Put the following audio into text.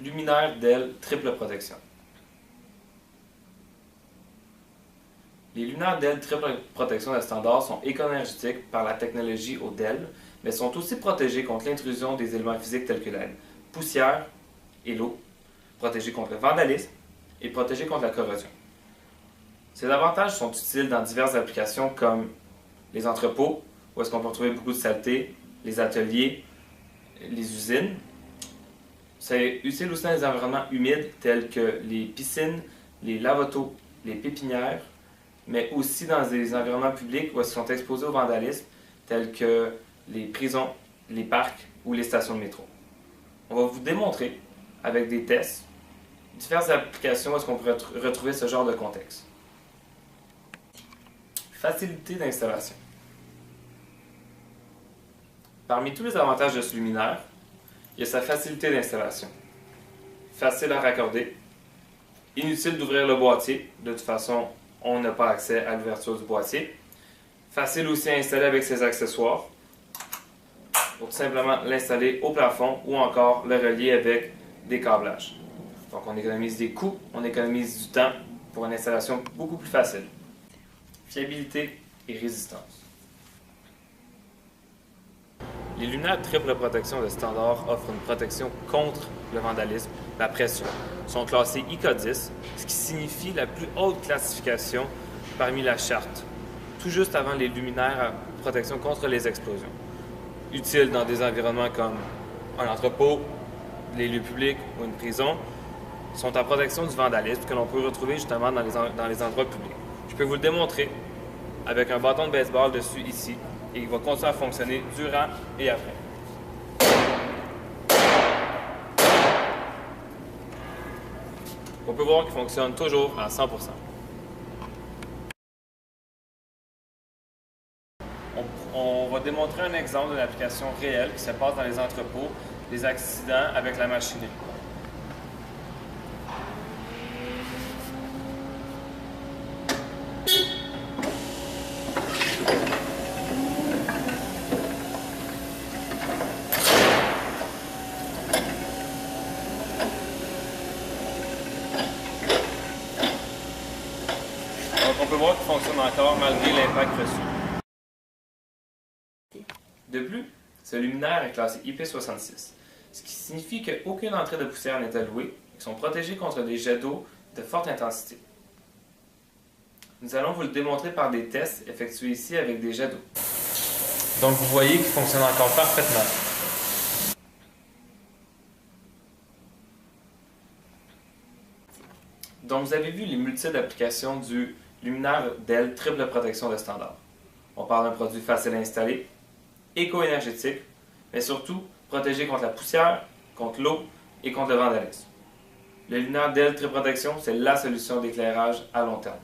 Luminaire DEL triple protection. Les luminaires DEL triple protection de standard sont éco-énergétiques par la technologie au DEL, mais sont aussi protégés contre l'intrusion des éléments physiques tels que la poussière et l'eau, protégés contre le vandalisme et protégés contre la corrosion. Ces avantages sont utiles dans diverses applications comme les entrepôts, où est-ce qu'on peut retrouver beaucoup de saleté, les ateliers, les usines. C'est utile aussi dans les environnements humides tels que les piscines, les lavotos, les pépinières, mais aussi dans des environnements publics où ils sont exposés au vandalisme tels que les prisons, les parcs ou les stations de métro. On va vous démontrer avec des tests diverses applications où est-ce qu'on peut retrouver ce genre de contexte. Facilité d'installation. Parmi tous les avantages de ce luminaire, il y a sa facilité d'installation. Facile à raccorder. Inutile d'ouvrir le boîtier. De toute façon, on n'a pas accès à l'ouverture du boîtier. Facile aussi à installer avec ses accessoires. Pour tout simplement l'installer au plafond ou encore le relier avec des câblages. Donc on économise des coûts, on économise du temps pour une installation beaucoup plus facile. Fiabilité et résistance. Les lunettes triple protection de standard offrent une protection contre le vandalisme, la pression. Sont classées IK10, ce qui signifie la plus haute classification parmi la charte, tout juste avant les luminaires à protection contre les explosions. Utiles dans des environnements comme un entrepôt, les lieux publics ou une prison, sont en protection du vandalisme que l'on peut retrouver justement dans les endroits publics. Je peux vous le démontrer avec un bâton de baseball dessus ici et il va continuer à fonctionner durant et après. On peut voir qu'il fonctionne toujours à 100%. On va démontrer un exemple d'une application réelle qui se passe dans les entrepôts, des accidents avec la machinerie. Donc on peut voir qu'il fonctionne encore malgré l'impact reçu. De plus, ce luminaire est classé IP66, ce qui signifie qu'aucune entrée de poussière n'est allouée et qu'ils sont protégés contre des jets d'eau de forte intensité. Nous allons vous le démontrer par des tests effectués ici avec des jets d'eau. Donc vous voyez qu'il fonctionne encore parfaitement. Donc vous avez vu les multiples applications du luminaire DEL triple protection de standard. On parle d'un produit facile à installer, éco-énergétique, mais surtout protégé contre la poussière, contre l'eau et contre le vandalisme. Le luminaire DEL triple protection, c'est la solution d'éclairage à long terme.